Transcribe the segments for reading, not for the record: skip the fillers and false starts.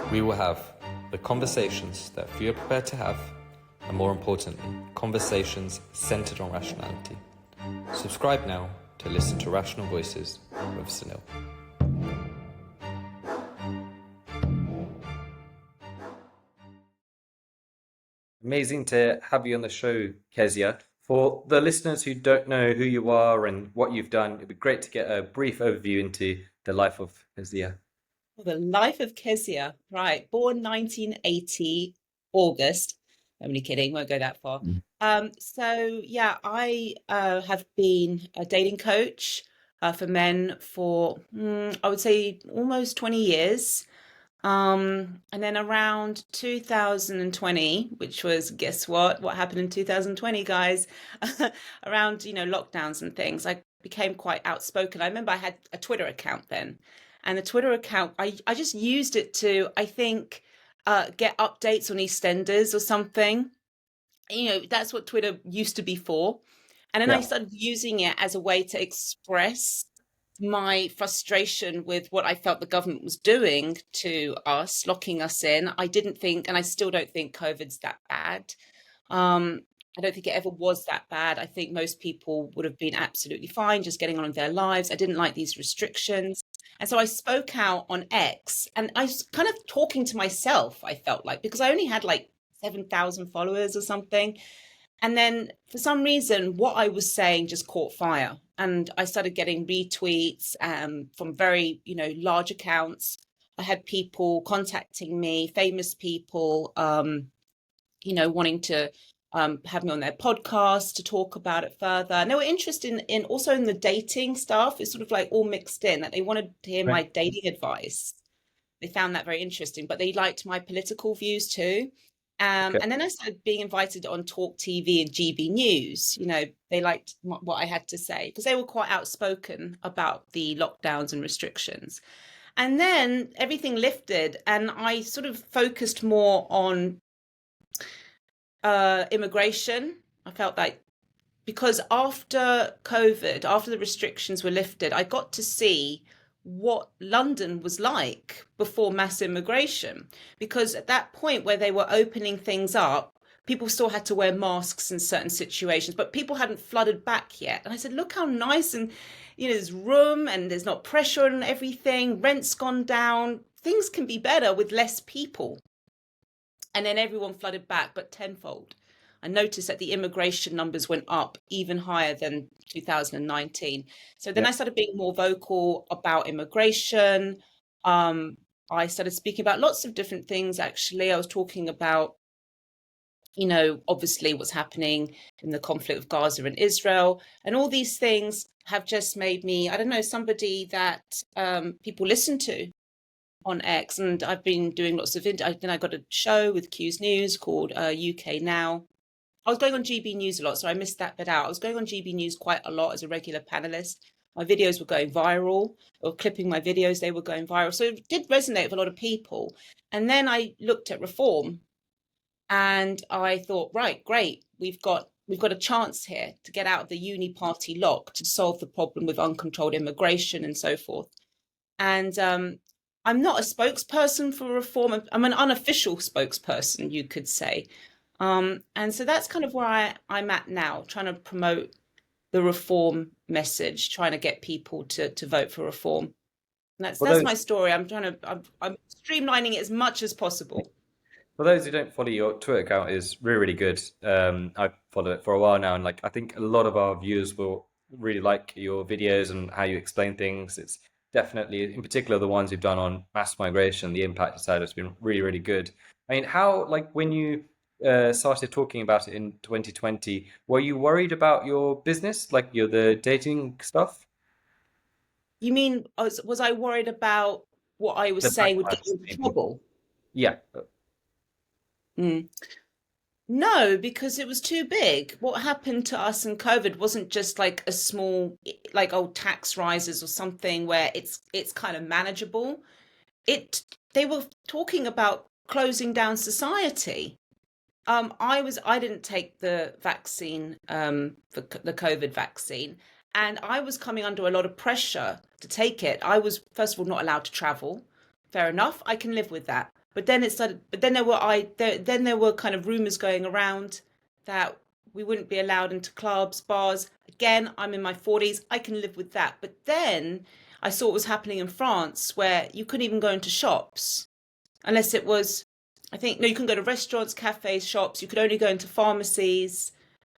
We will have the conversations that few are prepared to have, and more importantly, conversations centered on rationality. Subscribe now to listen to Rational Voices with Sunil. Amazing to have you on the show, Kezia. For the listeners who don't know who you are and what you've done, it'd be great to get a brief overview into the life of Kezia. Well, the life of Kezia, right? Born 1980, August. I'm only kidding, won't go that far. I have been a dating coach for men for, I would say, almost 20 years. And then around 2020, which was, guess what? What happened in 2020, guys? Around, lockdowns and things, I became quite outspoken. I remember I had a Twitter account then. And the Twitter account, I just used it to, I think, get updates on EastEnders or something. That's what Twitter used to be for. And then I started using it as a way to express my frustration with what I felt the government was doing to us, locking us in. I didn't think, and I still don't think COVID's that bad. I don't think it ever was that bad. I think most people would have been absolutely fine just getting on with their lives. I didn't like these restrictions. And so I spoke out on X, and I was kind of talking to myself, I felt like, because I only had like 7,000 followers or something. And then for some reason, what I was saying just caught fire. And I started getting retweets from very, large accounts. I had people contacting me, famous people, wanting to have me on their podcast to talk about it further. And they were interested in also in the dating stuff. It's sort of like all mixed in, that they wanted to hear my dating advice. They found that very interesting, but they liked my political views too. And then I started being invited on Talk TV and GB News. They liked what I had to say because they were quite outspoken about the lockdowns and restrictions. And then everything lifted, and I sort of focused more on immigration. I felt like because after COVID, after the restrictions were lifted, I got to see what London was like before mass immigration. Because at that point where they were opening things up, people still had to wear masks in certain situations, but people hadn't flooded back yet. And I said, look how nice, and there's room and there's not pressure on everything. Rent's gone down. Things can be better with less people. And then everyone flooded back, but tenfold. I noticed that the immigration numbers went up even higher than 2019. So then I started being more vocal about immigration. I started speaking about lots of different things, actually. I was talking about, obviously what's happening in the conflict of Gaza and Israel. And all these things have just made me, I don't know, somebody that people listen to on X. And I've been doing lots of, then I got a show with Q's News called UK Now. I was going on GB News a lot, so I missed that bit out. I was going on GB News quite a lot as a regular panelist. My videos were going viral, or clipping my videos, they were going viral. So it did resonate with a lot of people. And then I looked at reform and I thought, right, great. We've got a chance here to get out of the uni-party lock to solve the problem with uncontrolled immigration and so forth. And I'm not a spokesperson for reform. I'm an unofficial spokesperson, you could say. And so that's kind of where I'm at now, trying to promote the reform message, trying to get people to vote for reform. And that's my story. I'm streamlining it as much as possible. For those who don't follow, your Twitter account is really, really good. I've followed it for a while now, and I think a lot of our viewers will really like your videos and how you explain things. It's definitely, in particular, the ones you've done on mass migration, the impact it's had has been really, really good. I mean, how, when you started talking about it in 2020, were you worried about your business, the dating stuff? You mean, was I worried about what I was saying would get me into trouble? Yeah. No, because it was too big. What happened to us in COVID wasn't just like a small, like old tax rises or something where it's kind of manageable. They were talking about closing down society. I didn't take the vaccine, for the COVID vaccine, and I was coming under a lot of pressure to take it. I was, first of all, not allowed to travel. Fair enough, I can live with that. But then it started. But then then there were kind of rumors going around that we wouldn't be allowed into clubs, bars. Again, I'm in my 40s. I can live with that. But then I saw what was happening in France, where you couldn't even go into shops unless it was. I think no, you can go to restaurants, cafes, shops. You could only go into pharmacies,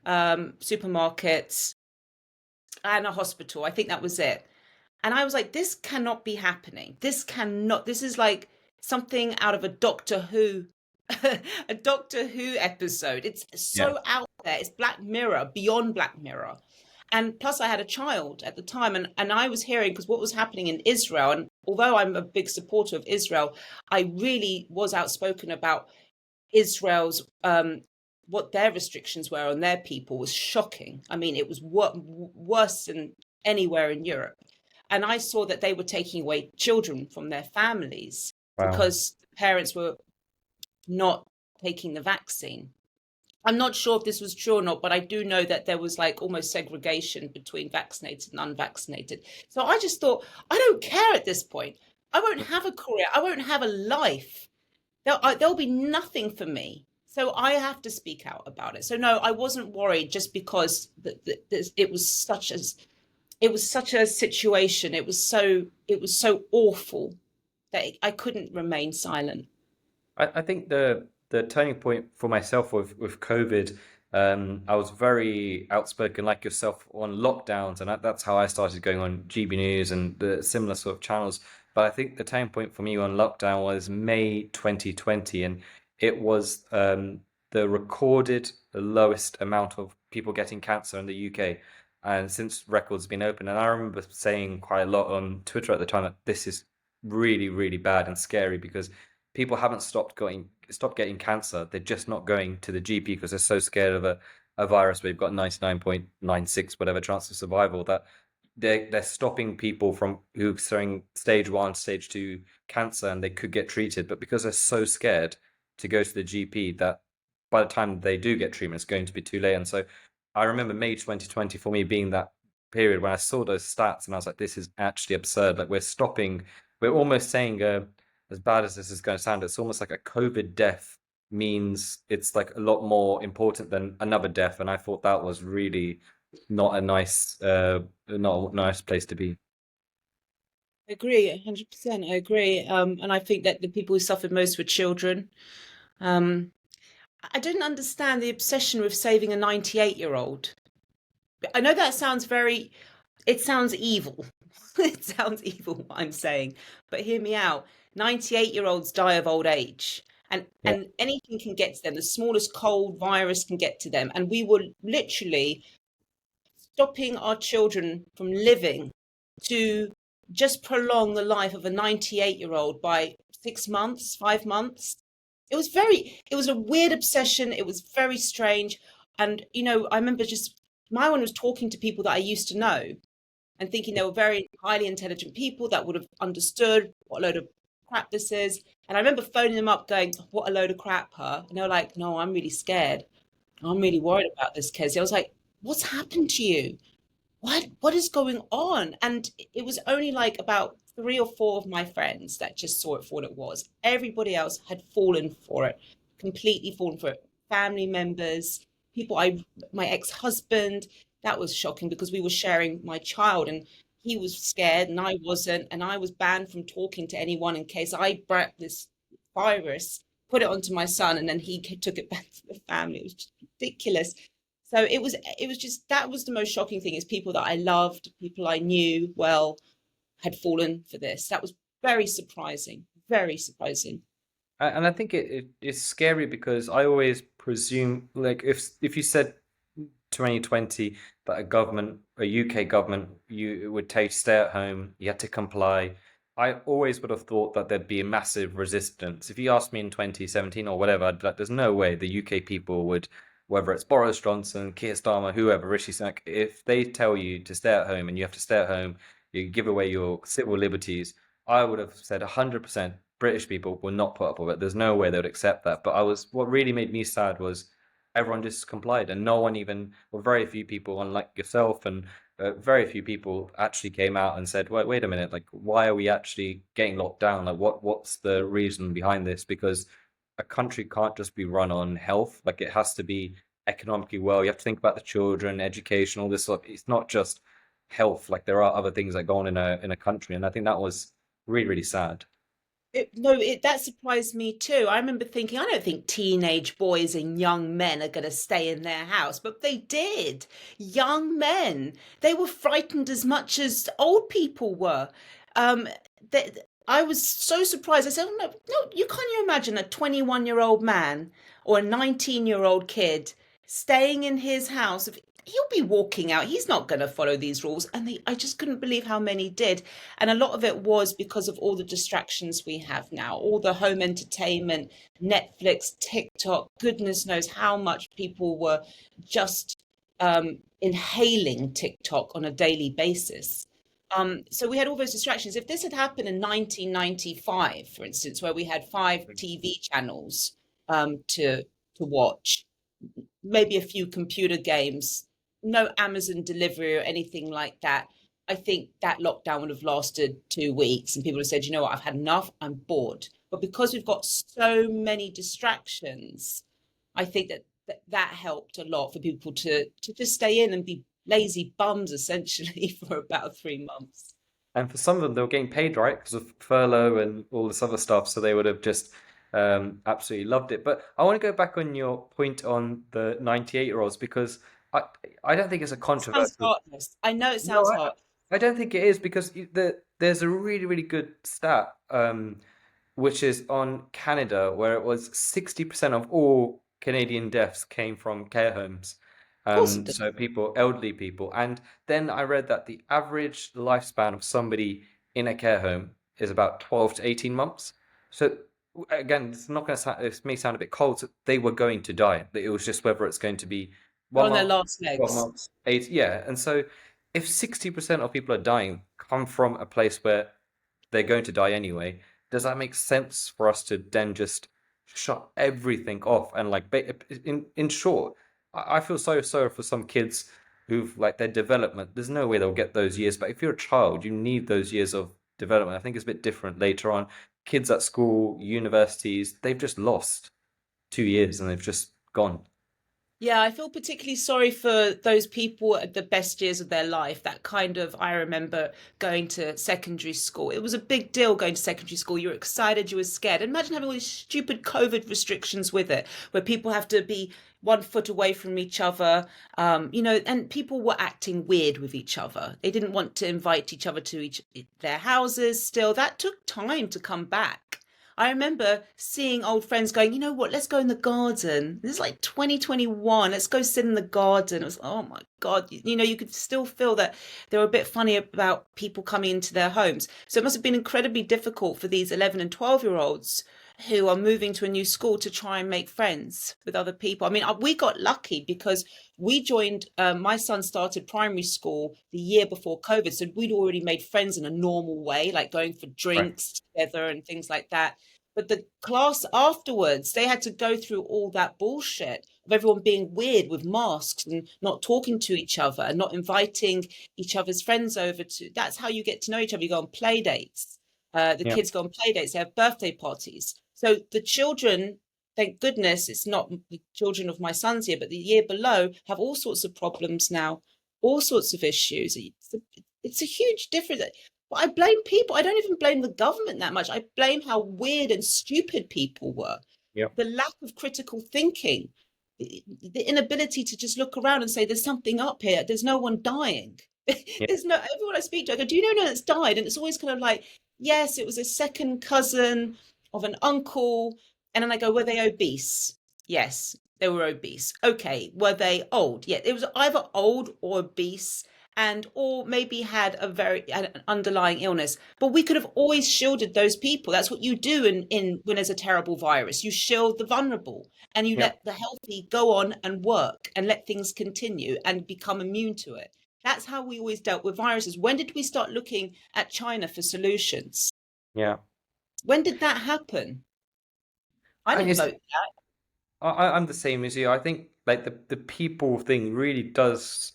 supermarkets, and a hospital. I think that was it. And I was like, this cannot be happening. This cannot. This is like something out of a Doctor Who, a Doctor Who episode. It's Yeah. so out there. It's Black Mirror, beyond Black Mirror. And plus, I had a child at the time, and I was hearing because what was happening in Israel. And although I'm a big supporter of Israel, I really was outspoken about Israel's what their restrictions were on their people was shocking. I mean, it was worse than anywhere in Europe. And I saw that they were taking away children from their families Wow. because parents were not taking the vaccine. I'm not sure if this was true or not, but I do know that there was like almost segregation between vaccinated and unvaccinated. So I just thought, I don't care at this point. I won't have a career. I won't have a life. There'll be nothing for me. So I have to speak out about it. So no, I wasn't worried just because it was such a situation. It was so awful that I couldn't remain silent. I think the turning point for myself with COVID, I was very outspoken, like yourself, on lockdowns, and that's how I started going on GB News and the similar sort of channels. But I think the turning point for me on lockdown was May 2020, and it was the recorded lowest amount of people getting cancer in the UK. And since records been open, and I remember saying quite a lot on Twitter at the time that this is really, really bad and scary because people haven't stopped getting cancer. They're just not going to the GP because they're so scared of a virus where you've got 99.96 whatever chance of survival that they're stopping people from who are showing stage one, stage two cancer and they could get treated. But because they're so scared to go to the GP that by the time they do get treatment, it's going to be too late. And so I remember May 2020 for me being that period when I saw those stats and I was like, this is actually absurd. Like we're almost saying as bad as this is going to sound, it's almost like a COVID death means it's like a lot more important than another death. And I thought that was really not a not a nice place to be. I agree, 100%. I agree. And I think that the people who suffered most were children. Um, I didn't understand the obsession with saving a 98-year-old. I know that sounds it sounds evil. It sounds evil what I'm saying, but hear me out. 98-year-olds die of old age. Yeah. And anything can get to them. The smallest cold virus can get to them. And we were literally stopping our children from living to just prolong the life of a 98-year-old by 6 months, 5 months. It was a weird obsession. It was very strange. And, I remember just my one was talking to people that I used to know and thinking they were very highly intelligent people that would have understood what a load of crap this is. And I remember phoning them up going, what a load of crap, huh? And they were like, no, I'm really scared. I'm really worried about this, Kezia. I was like, what's happened to you? What is going on? And it was only like about three or four of my friends that just saw it for what it was. Everybody else had fallen for it, completely fallen for it. Family members, my ex-husband, that was shocking because we were sharing my child and he was scared and I wasn't, and I was banned from talking to anyone in case I brought this virus, put it onto my son, and then he took it back to the family. It was just ridiculous. So it was just that was the most shocking thing is people that I loved, people I knew well had fallen for this. That was very surprising, very surprising. And I think it's scary because I always presume like if you said 2020 that a UK government, you would take stay at home, you had to comply. I always would have thought that there'd be a massive resistance. If you asked me in 2017 or whatever, I'd be like, there's no way the UK people would, whether it's Boris Johnson, Keir Starmer, whoever, Rishi Sunak, if they tell you to stay at home and you have to stay at home, you give away your civil liberties, I would have said 100% British people will not put up with it. There's no way they would accept that. But what really made me sad was everyone just complied and no one even, or very few people, unlike yourself and very few people actually came out and said, wait a minute, like, why are we actually getting locked down? Like, what's the reason behind this? Because a country can't just be run on health. Like, it has to be economically well. You have to think about the children, education, all this stuff. It's not just health. Like, there are other things that go on in a country, and I think that was really, really sad. That surprised me too. I remember thinking, I don't think teenage boys and young men are going to stay in their house, but they did. Young men, they were frightened as much as old people were. Um, I was so surprised. I said, oh, no, no, you imagine a 21-year-old man or a 19-year-old kid staying in his house. He'll be walking out. He's not going to follow these rules. And I just couldn't believe how many did. And a lot of it was because of all the distractions we have now, all the home entertainment, Netflix, TikTok, goodness knows how much people were just inhaling TikTok on a daily basis. So we had all those distractions. If this had happened in 1995, for instance, where we had five TV channels to watch, maybe a few computer games, no Amazon delivery or anything like that, I think that lockdown would have lasted 2 weeks and people would have said, you know what, I've had enough, I'm bored. But because we've got so many distractions, I think that helped a lot for people to just stay in and be lazy bums essentially for about 3 months. And for some of them, they were getting paid, right, because of furlough and all this other stuff. So they would have just absolutely loved it. But I want to go back on your point on the 98-year-olds because I I don't think it's a It sounds controversial. heartless. I know it No, sounds hard. I don't think it is because there's a really, really good stat, which is on Canada, where it was 60% of all Canadian deaths came from care homes. Of course it So does. people, elderly people. And then I read that the average lifespan of somebody in a care home is about 12 to 18 months. So again, it's not going to sound, it may sound a bit cold. So they were going to die. It was just whether it's going to be They're one on their month, last 12 legs. months, eight. Yeah. And so if 60% of people are dying come from a place where they're going to die anyway, does that make sense for us to then just shut everything off and like in short, I feel so sorry for some kids who've like their development. There's no way they'll get those years, but if you're a child, you need those years of development. I think it's a bit different later on. Kids at school, universities, they've just lost 2 years and they've just gone. Yeah, I feel particularly sorry for those people at the best years of their life. That kind of, I remember going to secondary school. It was a big deal going to secondary school. You were excited, you were scared. And imagine having all these stupid COVID restrictions with it, where people have to be 1 foot away from each other, and people were acting weird with each other. They didn't want to invite each other to their houses still. That took time to come back. I remember seeing old friends going, you know what, let's go in the garden. This is like 2021. Let's go sit in the garden. It was, oh my God. You could still feel that they were a bit funny about people coming into their homes. So it must have been incredibly difficult for these 11 and 12-year-olds who are moving to a new school to try and make friends with other people. I mean, we got lucky because we joined, my son started primary school the year before COVID. So we'd already made friends in a normal way, like going for Right. drinks together and things like that. But the class afterwards, they had to go through all that bullshit of everyone being weird with masks and not talking to each other and not inviting each other's friends over to. That's how you get to know each other. You go on play dates. The Yeah. kids go on play dates. They have birthday parties. So the children, thank goodness, it's not the children of my son's year, but the year below have all sorts of problems now, all sorts of issues. It's a huge difference. But I blame people. I don't even blame the government that much. I blame how weird and stupid people were. Yeah. The lack of critical thinking, the inability to just look around and say, there's something up here. There's no one dying. Yeah. There's no, everyone I speak to, I go, do you know anyone that's died? And it's always kind of like, yes, it was a second cousin of an uncle. And then I go, were they obese? Yes, they were obese. Okay, were they old? Yeah, it was either old or obese and or maybe had an underlying illness. But we could have always shielded those people. That's what you do in when there's a terrible virus. You shield the vulnerable and you Yeah. let the healthy go on and work and let things continue and become immune to it. That's how we always dealt with viruses. When did we start looking at China for solutions? Yeah. When did that happen? I And didn't it's vote that. I'm the same as you. I think like the people thing really does.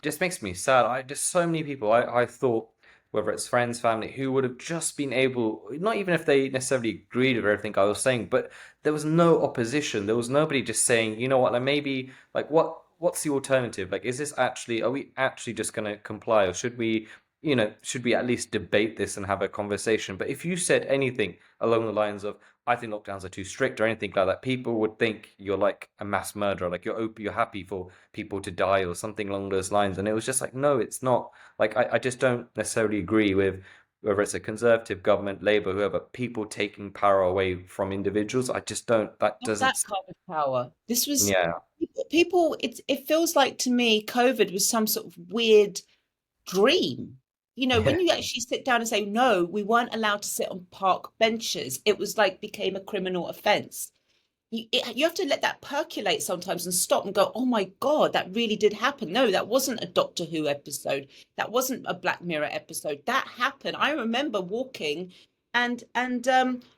just makes me sad. I just so many people I thought, whether it's friends, family, who would have just been able, not even if they necessarily agreed with everything I was saying, but there was no opposition. There was nobody just saying, you know what, like maybe like what's the alternative? Like, is this actually, are we actually just gonna comply, or should we, should we at least debate this and have a conversation? But if you said anything along the lines of, I think lockdowns are too strict or anything like that, people would think you're like a mass murderer, like you're happy for people to die or something along those lines. And it was just like, no, it's not. Like I just don't necessarily agree with whether it's a conservative government, Labour, whoever, people taking power away from individuals. I just don't. That Not that doesn't. kind of power. This was Yeah, people. It feels like to me, COVID was some sort of weird dream. yeah, When you actually sit down and say, no, we weren't allowed to sit on park benches, it was like became a criminal offense. You have to let that percolate sometimes and stop and go, oh my God, that really did happen. No, that wasn't a Doctor Who episode. That wasn't a Black Mirror episode. That happened. I remember walking and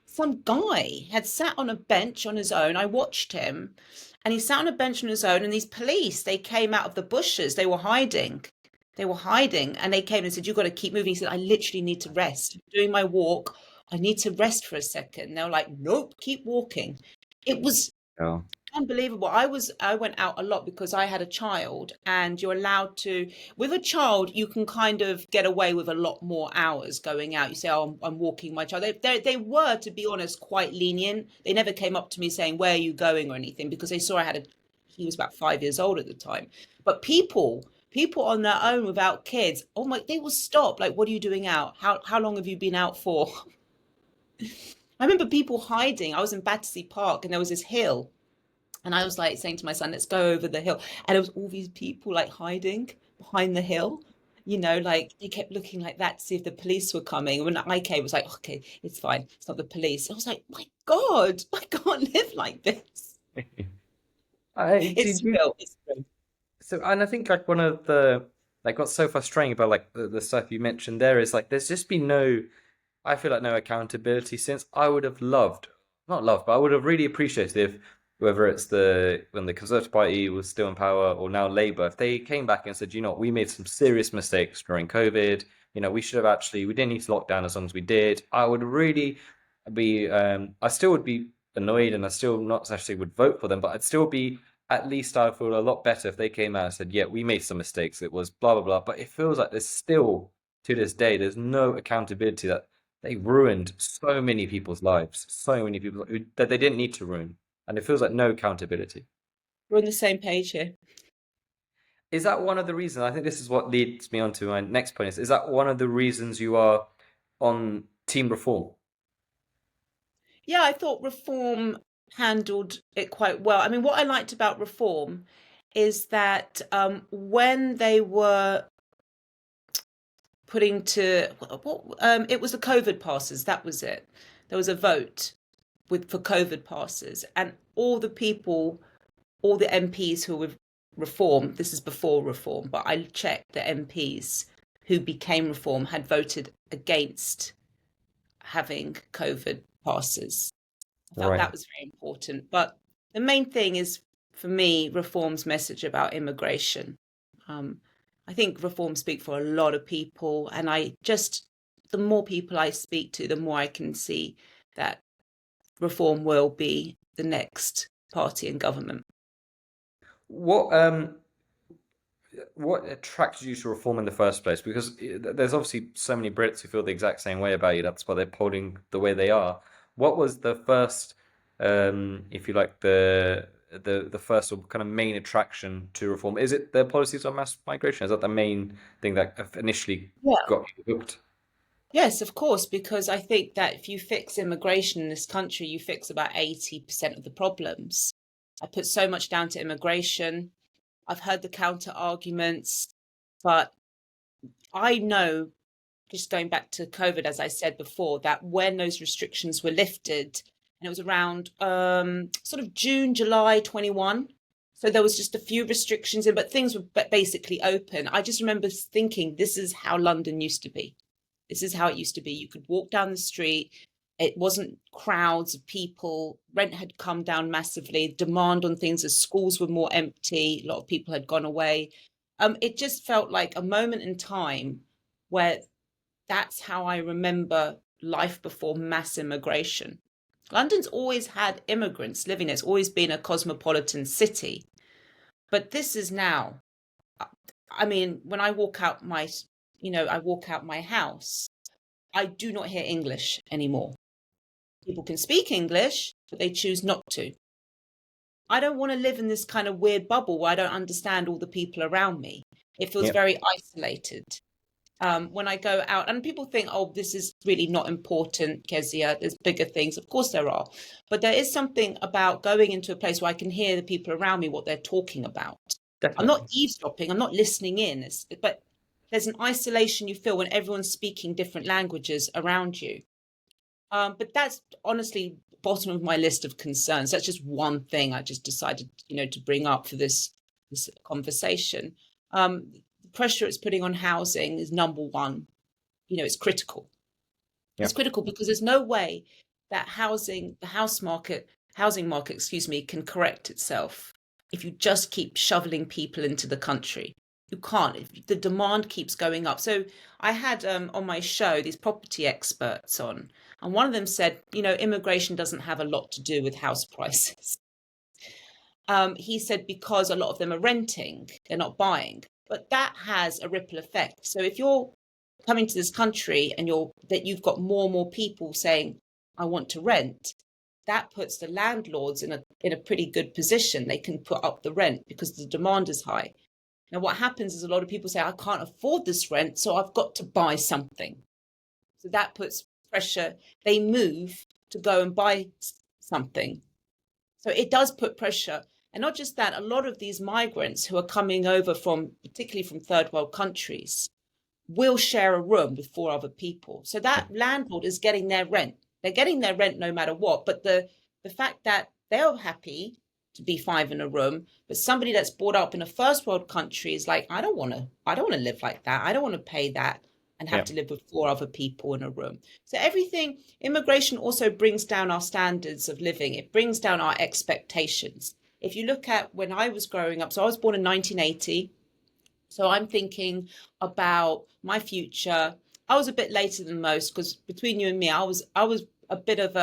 some guy had sat on a bench on his own. I watched him and he sat on a bench on his own, and these police, they came out of the bushes. They were hiding. They were hiding and they came and said, you've got to keep moving. He said, I literally need to rest. I'm doing my walk. I need to rest for a second. And they were like, nope, keep walking. It was yeah, unbelievable. I went out a lot because I had a child, and you're allowed to, with a child, you can kind of get away with a lot more hours going out. You say, oh, I'm walking my child. They were, to be honest, quite lenient. They never came up to me saying, where are you going or anything, because they saw he was about 5 years old at the time. But people on their own without kids, oh my, they will stop. Like, what are you doing out? How long have you been out for? I remember people hiding. I was in Battersea Park and there was this hill. And I was like saying to my son, let's go over the hill. And there was all these people like hiding behind the hill. Like they kept looking like that to see if the police were coming. When I came, it was like, okay, it's fine. It's not the police. I was like, my God, I can't live like this. I It's did you real. It's real. so, and I think like one of the like what's so frustrating about like the stuff you mentioned there is like there's just been no, I feel like no accountability since. I would have loved, not loved, but I would have really appreciated if whether it's the when the Conservative Party was still in power or now Labour, if they came back and said, we made some serious mistakes during COVID. We should have actually, we didn't need to lock down as long as we did. I would really be, I still would be annoyed, and I still not necessarily would vote for them, but I'd still be, at least I feel a lot better if they came out and said, yeah, we made some mistakes. It was blah blah blah. But it feels like there's still, to this day, there's no accountability that they ruined so many people's lives, so many people that they didn't need to ruin, and it feels like no accountability. We're on the same page here. Is that one of the reasons? I think this is what leads me on to my next point. Is that one of the reasons you are on team reform? Yeah, I thought Reform handled it quite well. I mean, what I liked about Reform is that when they were putting to it was the COVID passes, that was it. There was a vote for COVID passes, and all the MPs who were Reform, this is before Reform, but I checked the MPs who became Reform had voted against having COVID passes. I felt Right. that was very important. But the main thing is, for me, Reform's message about immigration. Um, I think Reform speak for a lot of people, and the more people I speak to, the more I can see that Reform will be the next party in government. What what attracted you to reform in the first place? Because there's obviously so many Brits who feel the exact same way about you. That's why they're polling the way they are. What was the first, if you like, the first or kind of main attraction to reform? Is it the policies on mass migration? Is that the main thing that initially Yeah. got you hooked? Yes, of course, because I think that if you fix immigration in this country, you fix about 80% of the problems. I put so much down to immigration. I've heard the counter arguments, but I know, just going back to COVID, as I said before, that when those restrictions were lifted, and it was around sort of June, July 21. So there was just a few restrictions in, but things were basically open. I just remember thinking, this is how London used to be. This is how it used to be. You could walk down the street. It wasn't crowds of people. Rent had come down massively. Demand on things as schools were more empty. A lot of people had gone away. It just felt like a moment in time where that's how I remember life before mass immigration. London's always had immigrants living there. It's always been a cosmopolitan city. But this is now, I mean, when I walk out I walk out my house, I do not hear English anymore. People can speak English, but they choose not to. I don't want to live in this kind of weird bubble where I don't understand all the people around me. It feels Yeah, very isolated. When I go out, and people think, oh, this is really not important, Kezia, there's bigger things. Of course there are. But there is something about going into a place where I can hear the people around me, what they're talking about. I'm not definitely. eavesdropping, I'm not listening in, but there's an isolation you feel when everyone's speaking different languages around you. But that's honestly bottom of my list of concerns. That's just one thing I just decided, to bring up for this conversation. The pressure it's putting on housing is number one. It's critical. Yeah, It's critical because there's no way that housing market, excuse me, can correct itself if you just keep shoveling people into the country. You can't. If the demand keeps going up. So I had on my show these property experts on, and one of them said, immigration doesn't have a lot to do with house prices. He said because a lot of them are renting, they're not buying, but that has a ripple effect. So if you're coming to this country and you've got more and more people saying, I want to rent, that puts the landlords in a pretty good position. They can put up the rent because the demand is high. Now, what happens is a lot of people say, I can't afford this rent, so I've got to buy something. So that puts pressure. They move to go and buy something. So it does put pressure. And not just that, a lot of these migrants who are coming over particularly from third world countries, will share a room with four other people. So yeah, that landlord is getting their rent. They're getting their rent no matter what. But the fact that they're happy to be five in a room, but somebody that's brought up in a first world country is like, I don't want to live like that. I don't want to pay that and have yeah, to live with four other people in a room. So immigration also brings down our standards of living. It brings down our expectations. If you look at when I was growing up, so I was born in 1980. So I'm thinking about my future. I was a bit later than most because between you and me, I was a bit of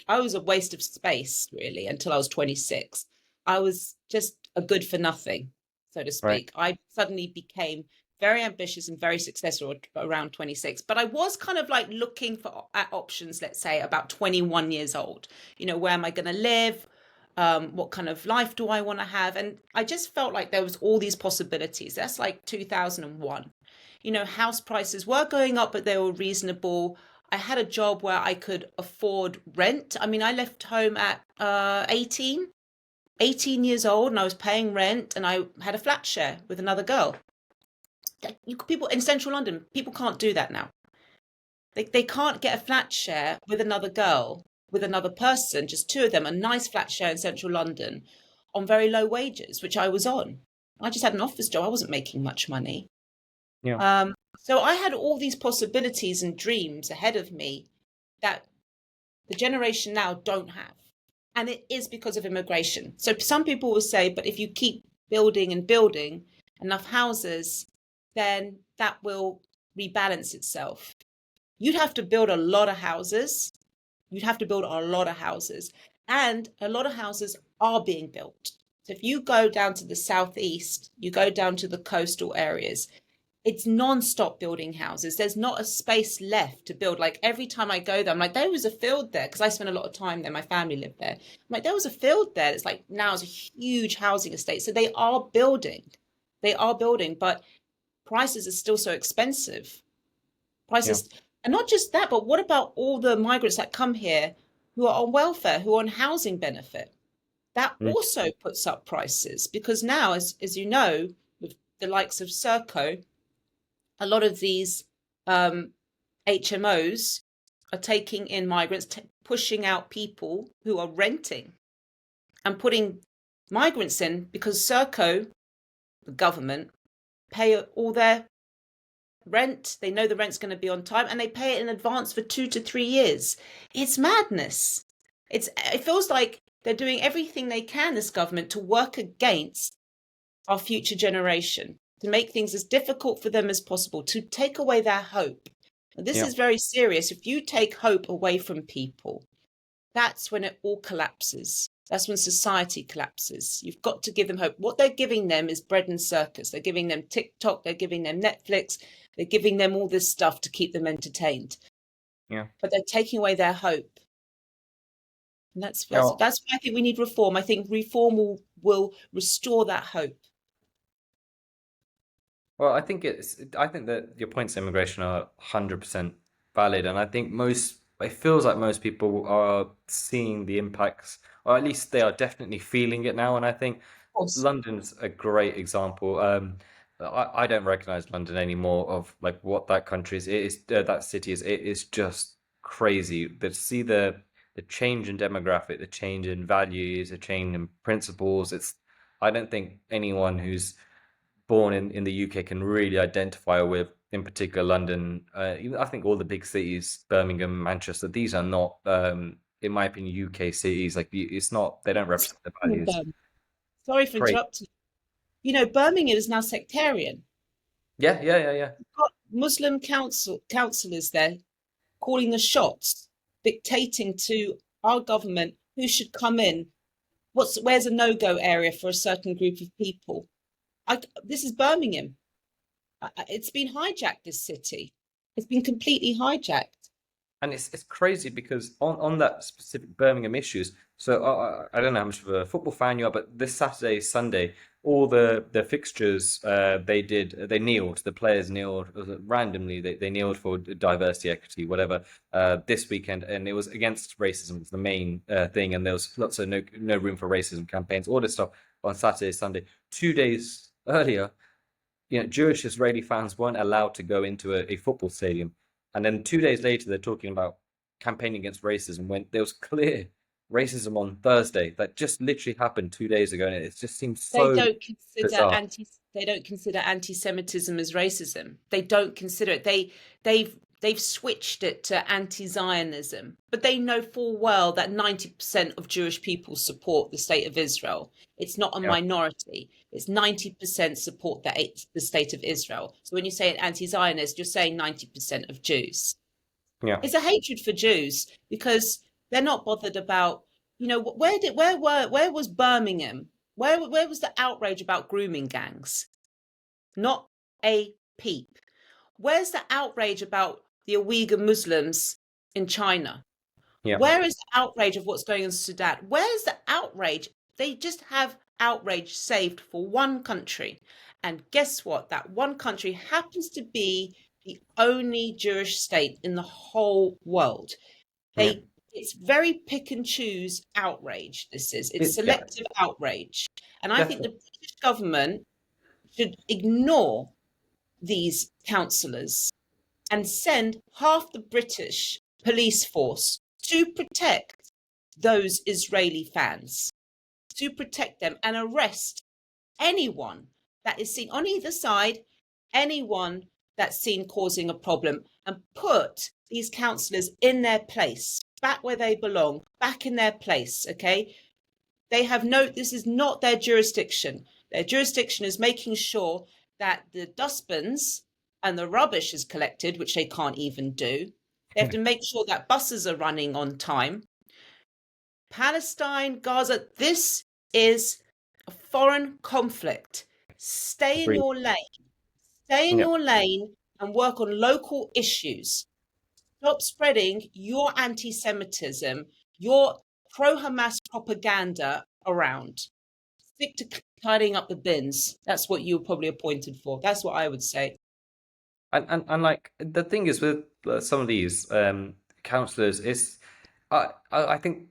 I was a waste of space really until I was 26. I was just a good for nothing, so to right. speak. I suddenly became very ambitious and very successful around 26. But I was kind of like looking at options, let's say about 21 years old. Where am I going to live? What kind of life do I want to have? And I just felt like there was all these possibilities. That's like 2001. House prices were going up, but they were reasonable. I had a job where I could afford rent. I mean, I left home at 18 years old, and I was paying rent, and I had a flat share with another girl. People in central London, people can't do that now. They can't get a flat share with another girl, with another person, just two of them, a nice flat share in central London on very low wages, which I was on. I just had an office job. I wasn't making much money. Yeah, So I had all these possibilities and dreams ahead of me that the generation now don't have. And it is because of immigration. So some people will say, but if you keep building and building enough houses, then that will rebalance itself. You'd have to build a lot of houses. You'd have to build a lot of houses. And a lot of houses are being built. So if you go down to the southeast, you go down to the coastal areas, it's non-stop building houses. There's not a space left to build. Like every time I go there, I'm like, there was a field there because I spent a lot of time there. My family lived there. I'm like, there was a field there. It's like now it's a huge housing estate. So they are building. They are building, but prices are still so expensive. yeah, Prices, and not just that, but what about all the migrants that come here who are on welfare, who are on housing benefit? That mm, also puts up prices because now, as you know, with the likes of Serco, a lot of these HMOs are taking in migrants, pushing out people who are renting and putting migrants in because Serco, the government, pay all their rent. They know the rent's going to be on time and they pay it in advance for 2 to 3 years. It's madness. It feels like they're doing everything they can, this government, to work against our future generation, to make things as difficult for them as possible, to take away their hope. And this Yeah. is very serious. If you take hope away from people, that's when it all collapses. That's when society collapses. You've got to give them hope. What they're giving them is bread and circus. They're giving them TikTok, they're giving them Netflix, they're giving them all this stuff to keep them entertained. Yeah. But they're taking away their hope. And that's Yeah. why I think we need reform. I think reform will restore that hope. Well, I think that your points on immigration are 100% valid, and I think it feels like most people are seeing the impacts, or at least they are definitely feeling it now. And I think Of course. London's a great example. I don't recognize London anymore of like what that country is. It is that city is. It is just crazy. To see the change in demographic, the change in values, the change in principles. I don't think anyone who's born in the UK can really identify with, in particular, London. I think all the big cities, Birmingham, Manchester, these are not, in my opinion, UK cities. Like it's not, they don't represent the values. Sorry for Great. interrupting. You know, Birmingham is now sectarian. Yeah, yeah, yeah, yeah. You've got Muslim councillors there calling the shots, dictating to our government who should come in. Where's a no-go area for a certain group of people? This is Birmingham. It's been hijacked, this city. It's been completely hijacked. And it's crazy because on that specific Birmingham issues, so I don't know how much of a football fan you are, but this Saturday, Sunday, all the fixtures they kneeled, the players kneeled randomly, they kneeled for diversity, equity, whatever, this weekend, and it was against racism was the main thing, and there was lots of no room for racism campaigns, all this stuff on Saturday, Sunday. 2 days earlier, Jewish Israeli fans weren't allowed to go into a football stadium. And then 2 days later, they're talking about campaigning against racism when there was clear racism on Thursday that just literally happened 2 days ago. And it just seems They so don't consider bizarre. anti-Semitism as racism. They don't consider it. They've switched it to anti-Zionism, but they know full well that 90% of Jewish people support the state of Israel. It's not a Yeah. minority. It's 90% support the state of Israel. So when you say an anti-Zionist, you're saying 90% of Jews. Yeah. It's a hatred for Jews because they're not bothered about, where was Birmingham? Where was the outrage about grooming gangs? Not a peep. Where's the outrage about the Uyghur Muslims in China? Yeah. Where is the outrage of what's going on in Sudan? Where's the outrage? They just have outrage saved for one country. And guess what? That one country happens to be the only Jewish state in the whole world. Yeah. It's very pick and choose outrage. It's Yeah. selective outrage. And I think the Definitely. British government should ignore these councillors and send half the British police force to protect those Israeli fans, to protect them and arrest anyone that is seen on either side, anyone that's seen causing a problem, and put these councillors in their place, back where they belong, back in their place, okay? This is not their jurisdiction. Their jurisdiction is making sure that the dustbins and the rubbish is collected, which they can't even do. They have to make sure that buses are running on time. Palestine, Gaza, this is a foreign conflict. Stay in Agreed. your lane. Stay in Yeah. your lane and work on local issues. Stop spreading your anti-Semitism, your pro-Hamas propaganda around. Stick to tidying up the bins. That's what you were probably appointed for. That's what I would say. And like the thing is with some of these counselors is I think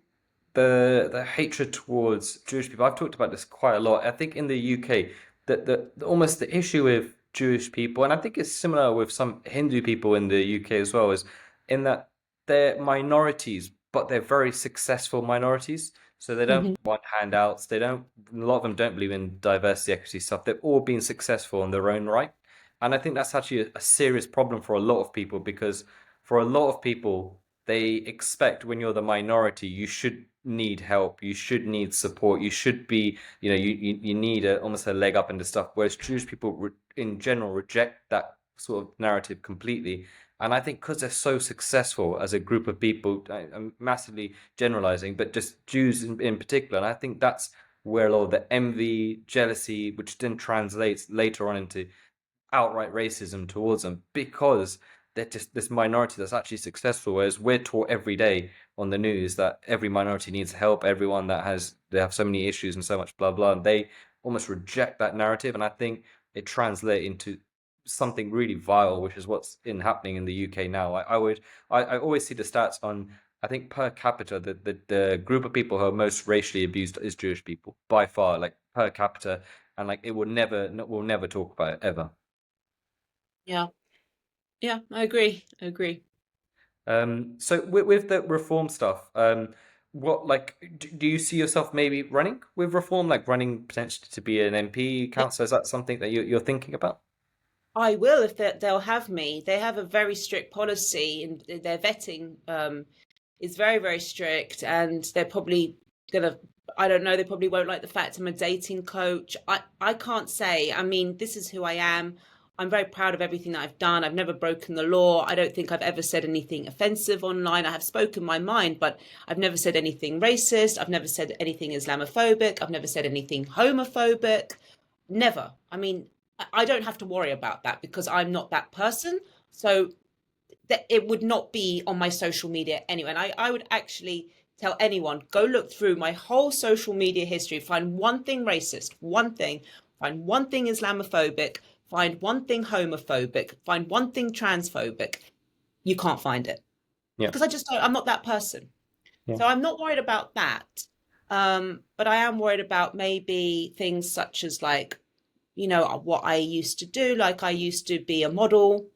the hatred towards Jewish people. I've talked about this quite a lot. I think in the UK that almost the issue with Jewish people, and I think it's similar with some Hindu people in the UK as well, is in that they're minorities, but they're very successful minorities. So they don't Mhm. want handouts. They don't. A lot of them don't believe in diversity, equity stuff. They've all been successful in their own right. And I think that's actually a serious problem for a lot of people because for a lot of people, they expect when you're the minority, you should need help, you should need support, you should be, you need almost a leg up into stuff. Whereas Jewish people in general reject that sort of narrative completely. And I think because they're so successful as a group of people, I'm massively generalizing, but just Jews in particular, and I think that's where a lot of the envy, jealousy, which then translates later on into outright racism towards them, because they're just this minority that's actually successful. Whereas we're taught every day on the news that every minority needs help, everyone they have so many issues and so much blah blah, and they almost reject that narrative. And I think it translates into something really vile, which is what's in happening in the UK now. I always see the stats on, I think per capita, the group of people who are most racially abused is Jewish people by far, like per capita, and like it will never, we'll never talk about it ever. Yeah. Yeah, I agree. I agree. So with the reform stuff, what like do you see yourself maybe running with reform, like running potentially to be an MP, councillor? Is that something that you're thinking about? I will if they'll have me. They have a very strict policy, and their vetting is very, very strict, and they're probably gonna. I don't know. They probably won't like the fact I'm a dating coach. I can't say. I mean, this is who I am. I'm very proud of everything that I've done. I've never broken the law. I don't think I've ever said anything offensive online. I have spoken my mind, but I've never said anything racist. I've never said anything Islamophobic. I've never said anything homophobic. Never. I mean, I don't have to worry about that because I'm not that person. So that it would not be on my social media anyway. And I would actually tell anyone, go look through my whole social media history, find one thing racist, one thing, find one thing Islamophobic, find one thing homophobic, find one thing transphobic. You can't find it Yeah, because I just don't, I'm not that person. yeah, So I'm not worried about that. But I am worried about maybe things such as like, what I used to do. Like I used to be a model,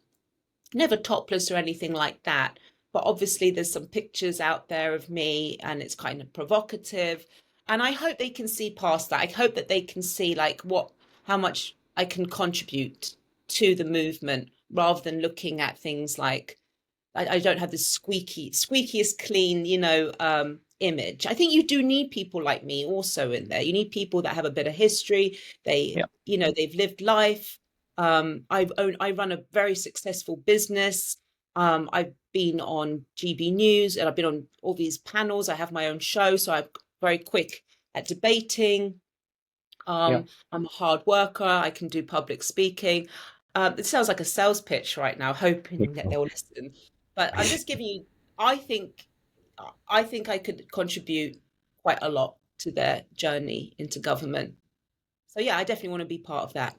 never topless or anything like that. But obviously, there's some pictures out there of me and it's kind of provocative. And I hope they can see past that. I hope that they can see like how much I can contribute to the movement rather than looking at things like I don't have this squeakiest clean, image. I think you do need people like me also in there. You need people that have a bit of history. yeah. They've lived life. I run a very successful business. I've been on GB News and I've been on all these panels. I have my own show, so I'm very quick at debating. Yeah. I'm a hard worker. I can do public speaking. It sounds like a sales pitch right now, hoping that they'll listen. But I'm just giving you, I think, I think I could contribute quite a lot to their journey into government. So yeah, I definitely want to be part of that.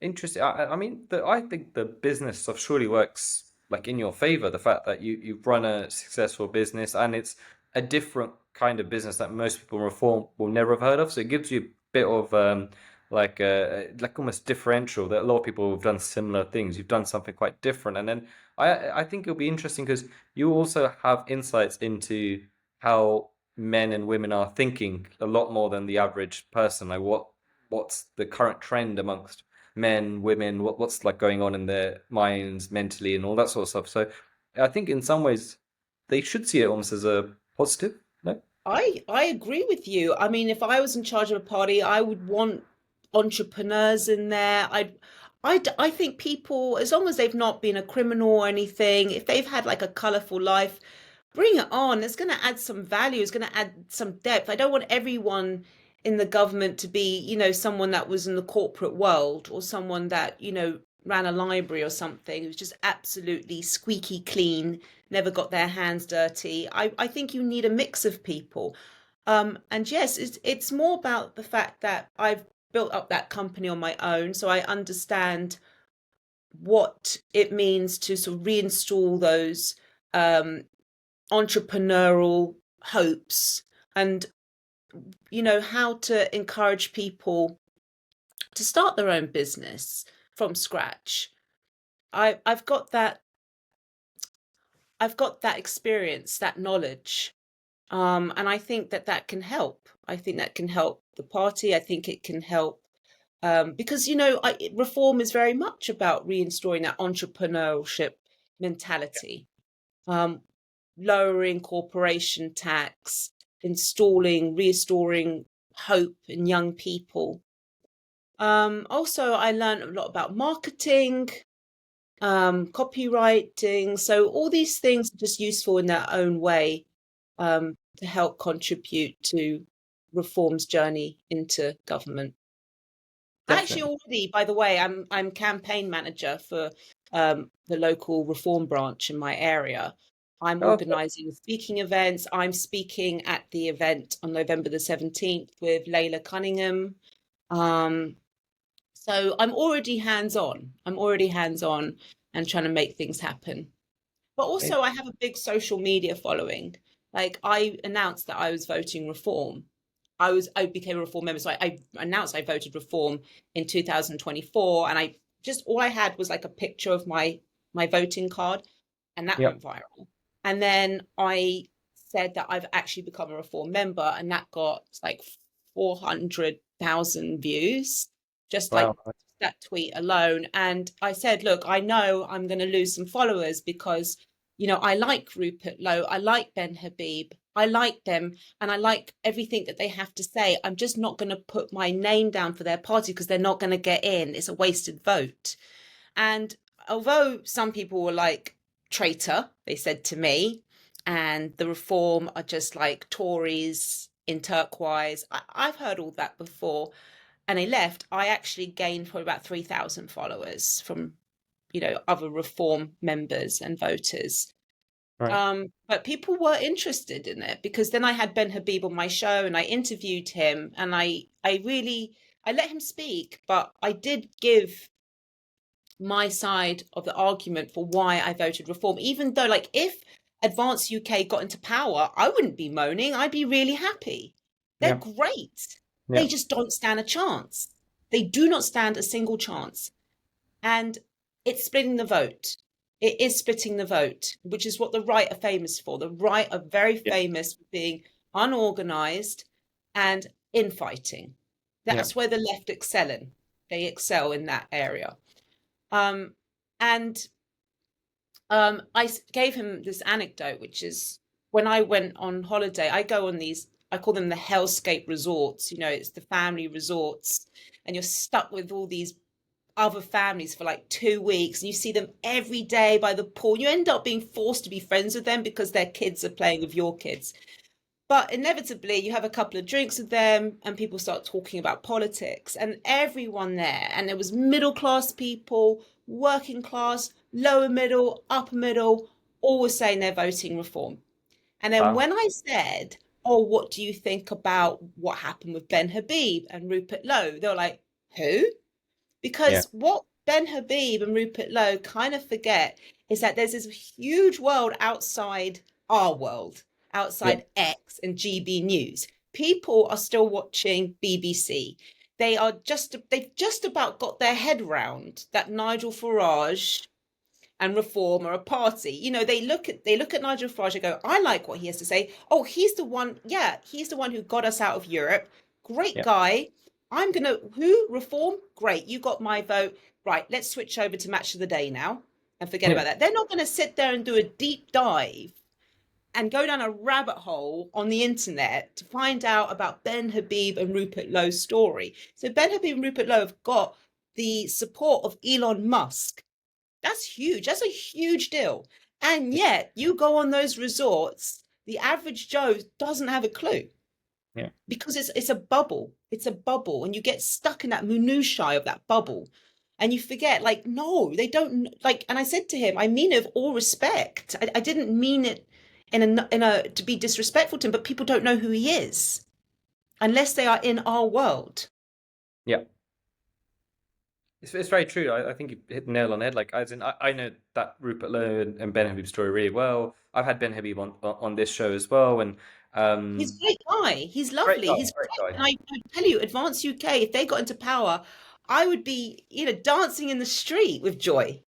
Interesting. I mean, I think the business stuff surely works like in your favor. The fact that you've run a successful business, and it's a different kind of business that most people in reform will never have heard of. So it gives you a bit of like almost differential that a lot of people have done similar things. You've done something quite different, and then I think it'll be interesting because you also have insights into how men and women are thinking a lot more than the average person. Like what's the current trend amongst men, women, what's like going on in their minds mentally and all that sort of stuff. So I think in some ways they should see it almost as a positive. No? I agree with you. I mean, if I was in charge of a party, I would want entrepreneurs in there. I think people, as long as they've not been a criminal or anything, if they've had like a colorful life, bring it on. It's going to add some value. It's going to add some depth. I don't want everyone in the government to be, someone that was in the corporate world or someone that, ran a library or something who's just absolutely squeaky clean, never got their hands dirty. I think you need a mix of people. And yes, it's more about the fact that I've built up that company on my own. So I understand what it means to sort of reinstall those um, entrepreneurial hopes and how to encourage people to start their own business from scratch. I've got that experience, that knowledge, and I think that can help. I think that can help the party. I think it can help because reform is very much about reinstalling that entrepreneurship mentality. Um, lowering corporation tax, restoring hope in young people. Also, I learned a lot about marketing, copywriting. So all these things are just useful in their own way, to help contribute to reform's journey into government. Actually, Definitely. already, by the way, I'm campaign manager for the local reform branch in my area. I'm Okay. organising speaking events. I'm speaking at the event on November the 17th with Layla Cunningham. Um, so I'm already hands on. I'm already hands on and trying to make things happen. But also, I have a big social media following. Like, I announced that I was voting reform. I became a reform member, so I announced I voted reform in 2024, and I just all I had was like a picture of my voting card, and that Yeah. went viral. And then I said that I've actually become a reform member, and that got like 400,000 views, just like Wow. that tweet alone. And I said, look, I know I'm going to lose some followers because, I like Rupert Lowe, I like Ben Habib, I like them, and I like everything that they have to say. I'm just not going to put my name down for their party because they're not going to get in. It's a wasted vote. And although some people were like, traitor, they said to me, and the reform are just like Tories in turquoise, I've heard all that before. And they left. I actually gained probably about 3,000 followers from, other reform members and voters. Right. But people were interested in it because then I had Ben Habib on my show and I interviewed him, and I let him speak, but I did give my side of the argument for why I voted reform, even though, like, if Advance UK got into power, I wouldn't be moaning. I'd be really happy. They're Yeah. great. They Yeah. just don't stand a chance. They do not stand a single chance. And it's splitting the vote. It is splitting the vote, which is what the right are famous for. The right are very Yeah. famous for being unorganized and infighting. Yeah. That's where the left excel in. They excel in that area. Um, and I gave him this anecdote, which is when I went on holiday, I go on these, I call them the hellscape resorts. It's the family resorts, and you're stuck with all these other families for like 2 weeks, and you see them every day by the pool. You end up being forced to be friends with them because their kids are playing with your kids. But inevitably, you have a couple of drinks with them, and people start talking about politics. And everyone there, and there was middle class people, working class, lower middle, upper middle, all were saying they're voting reform. And then Wow. when I said, "Oh, what do you think about what happened with Ben Habib and Rupert Lowe?" They were like, "Who?" Yeah. Because what Ben Habib and Rupert Lowe kind of forget is that there's this huge world outside our world, Yeah. outside X and GB News. People are still watching BBC. They've just about got their head round that Nigel Farage and Reform are a party. They look at Nigel Farage and go, I like what he has to say. Oh, he's the one, yeah, he's the one who got us out of Europe. Great Yeah. guy. I'm gonna who Reform? Great, you got my vote. Right, let's switch over to Match of the Day now and forget Yeah. about that. They're not gonna sit there and do a deep dive and go down a rabbit hole on the internet to find out about Ben Habib and Rupert Lowe's story. So Ben Habib and Rupert Lowe have got the support of Elon Musk. That's huge. That's a huge deal. And yet, you go on those resorts, the average Joe doesn't have a clue Yeah. because it's a bubble. It's a bubble, and you get stuck in that minutiae of that bubble, and you forget. Like, no, they don't like. And I said to him, I mean it with all respect. I didn't mean it in a to be disrespectful to him, but people don't know who he is unless they are in our world. Yeah. It's very true. I think you hit the nail on the head. Like, as in, I know that Rupert Lowe and Ben Habib story really well. I've had Ben Habib on this show as well, and He's a um, great guy. He's great lovely. guy, He's great great. guy. And I tell you, Advance UK, if they got into power, I would be, dancing in the street with joy.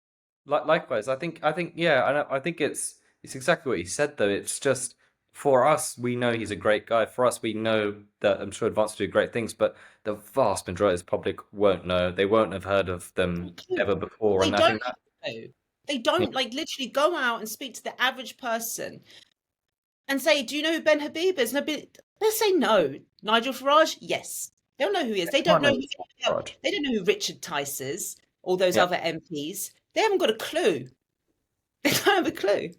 Likewise, I think, yeah, I think it's exactly what you said though. It's just for us, we know he's a great guy. For us, we know that I'm sure Advance will do great things, but the vast majority of the public won't know. They won't have heard of them ever before, They and I don't think that, have to. They yeah, don't like literally go out and speak to the average person. and say, "Do you know who Ben Habib is?" And they'll say no. Nigel Farage, yes. They'll know who he is. They don't Can't know know who fraud. they don't know who Richard Tice is, or those Yeah, other MPs. They haven't got a clue. They don't have a clue.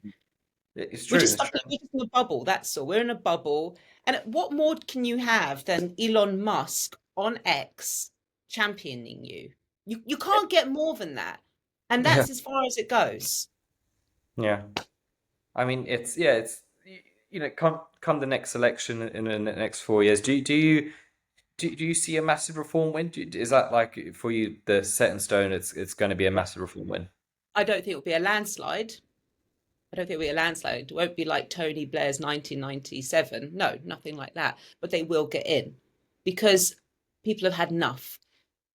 it's We're true. just It's stuck true. we're just in a bubble, that's all. We're in a bubble. And what more can you have than Elon Musk on X championing you? You can't get more than that. And Yeah, that's as far as it goes. yeah. I mean, come the next election in the next 4 years. Do you see a massive reform win? Is that like for you the set in stone? It's going to be a massive reform win. I don't think it'll be a landslide. I don't think it'll be a landslide. It won't be like Tony Blair's 1997. No, nothing like that. But they will get in because people have had enough.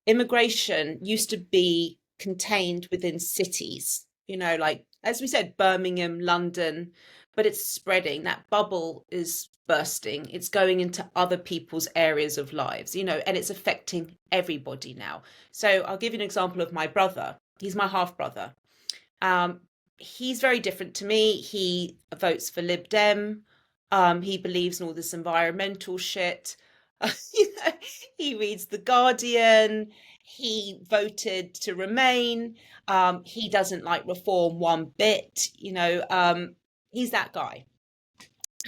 Immigration used to be contained within cities, like, as we said, Birmingham, London, but it's spreading. That bubble is bursting. It's going into other people's areas of lives, and it's affecting everybody now. So I'll give you an example of my brother. He's my half brother. Um, he's very different to me. He votes for Lib Dem. He believes in all this environmental shit. You know, he reads The Guardian. He voted to remain. He doesn't like reform one bit. He's that guy.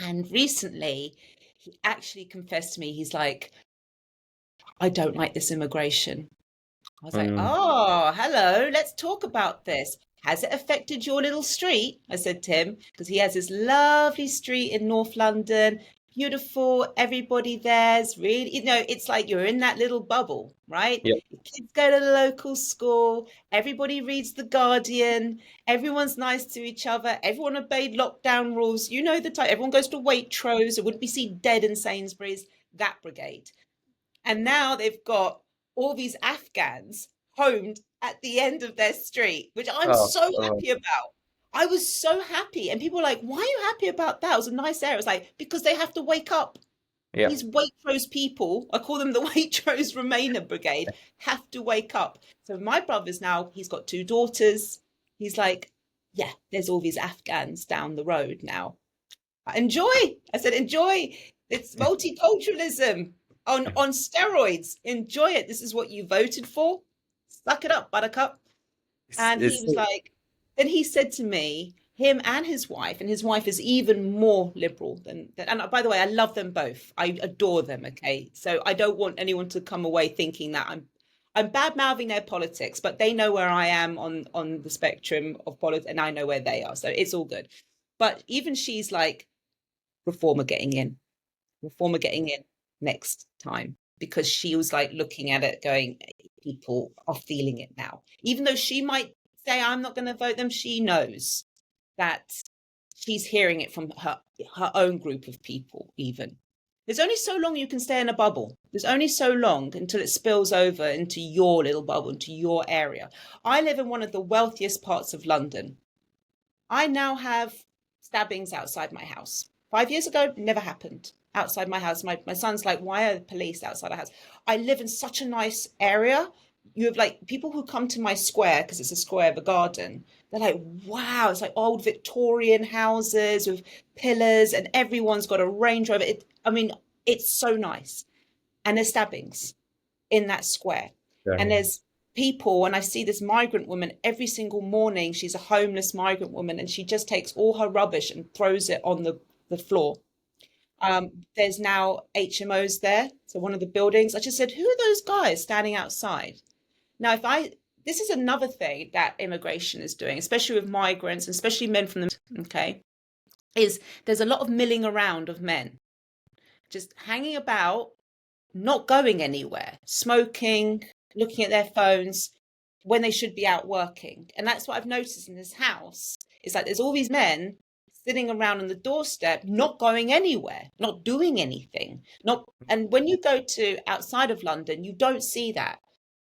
And recently, he actually confessed to me, he's like, I don't like this immigration. I was like, Mm, oh, hello, let's talk about this. Has it affected your little street? I said to him, because he has this lovely street in North London, beautiful, everybody there's really, it's like you're in that little bubble, right? yeah. Your kids go to the local school, everybody reads The Guardian, everyone's nice to each other, everyone obeyed lockdown rules. You know the type, everyone goes to Waitrose, it wouldn't be seen dead in Sainsbury's, that brigade. And now they've got all these Afghans homed at the end of their street, which I'm Oh, so happy about. I was so happy. And people were like, why are you happy about that? It was a nice area. It's like, because they have to wake up. yeah. These Waitrose people, I call them the Waitrose Remainer Brigade, have to wake up. So my brother's now, he's got two daughters. He's like, yeah, there's all these Afghans down the road now. Enjoy. I said, enjoy. It's multiculturalism on steroids. Enjoy it. This is what you voted for. Suck it up, buttercup. And he It's was like, then he said to me, him and his wife is even more liberal than, and by the way, I love them both. I adore them. Okay. So I don't want anyone to come away thinking that I'm bad mouthing their politics, but they know where I am on the spectrum of politics and I know where they are. So it's all good. But even she's like, reformer getting in, reformer getting in next time, because she was like looking at it going, people are feeling it now. Even though she might say, I'm not going to vote them, she knows that she's hearing it from her own group of people, even. There's only so long you can stay in a bubble. There's only so long until it spills over into your little bubble, into your area. I live in one of the wealthiest parts of London. I now have stabbings outside my house. 5 years ago, never happened outside my house. My son's like, why are the police outside our house? I live in such a nice area. You have like people who come to my square because it's a square of a garden. They're like, wow, it's like old Victorian houses with pillars, and everyone's got a Range Rover. I mean, it's so nice. And there's stabbings in that square. And um, there's people, and I see this migrant woman every single morning. She's a homeless migrant woman, and she just takes all her rubbish and throws it on the floor. There's now HMOs there. So one of the buildings, I just said, who are those guys standing outside? Now, this is another thing that immigration is doing, especially with migrants, and especially men from the, okay, is there's a lot of milling around of men just hanging about, not going anywhere, smoking, looking at their phones when they should be out working. And that's what I've noticed in this house. Is like there's all these men sitting around on the doorstep, not going anywhere, not doing anything. Not And when you go to outside of London, you don't see that.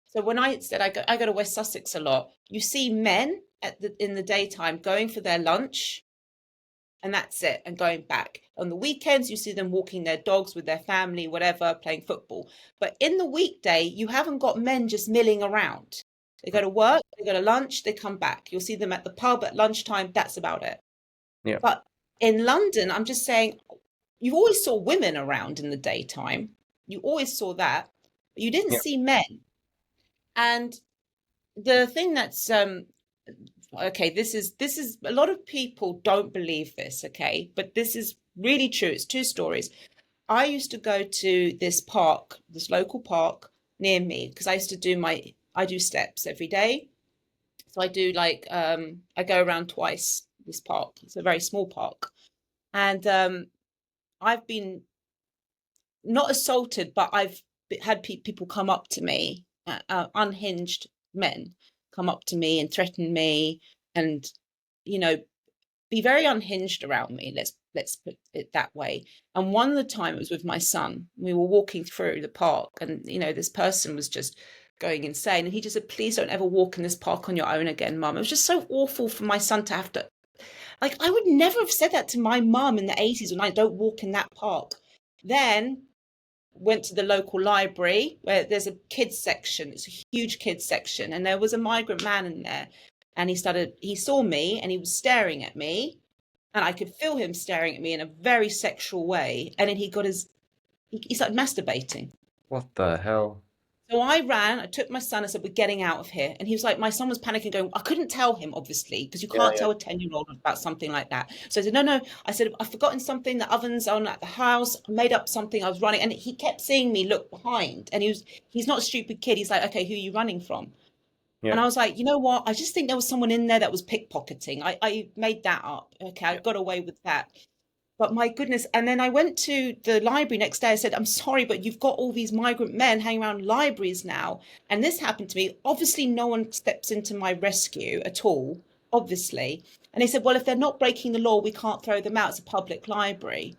So when I said I go to West Sussex a lot, you see men in the daytime going for their lunch, and that's it, and going back. On the weekends, you see them walking their dogs with their family, whatever, playing football. But in the weekday, you haven't got men just milling around. They go to work, they go to lunch, they come back. You'll see them at the pub at lunchtime. That's about it. yeah. But In London, I'm just saying, you always saw women around in the daytime. You always saw that. But you didn't Yeah. see men. And the thing that's okay, this is a lot of people don't believe this, okay? But this is really true. It's two stories. I used to go to this park, this local park near me, because I do steps every day. So I do like I go around twice this park. It's a very small park. And I've been not assaulted, but I've had people come up to me, unhinged men come up to me and threaten me, and you know, be very unhinged around me. Let's put it that way. And one of the time it was with my son. We were walking through the park, and this person was just going insane. And he just said, "Please don't ever walk in this park on your own again, Mum." It was just so awful for my son to have to. Like, I would never have said that to my mum in the 80s when I don't walk in that park. Then went to the local library where there's a kids section. It's a huge kids section, and there was a migrant man in there, and he saw me and he was staring at me, and I could feel him staring at me in a very sexual way, and then he started masturbating. What the hell? So I ran, I took my son, I said, "We're getting out of here." And he was like, my son was panicking, going, I couldn't tell him, obviously, because you Yeah, can't yeah, tell a 10-year-old about something like that. So I said, no, no. I said, I've forgotten something, the oven's on at the house. I made up something, I was running. And he kept seeing me look behind. And he's not a stupid kid. He's like, okay, who are you running from? yeah, And I was like, you know what? I just think there was someone in there that was pickpocketing. I made that up. Okay, I yeah, got away with that. But my goodness. And then I went to the library next day. I said, I'm sorry, but you've got all these migrant men hanging around libraries now. And this happened to me. Obviously, no one steps into my rescue at all, obviously. And they said, well, if they're not breaking the law, we can't throw them out. It's a public library.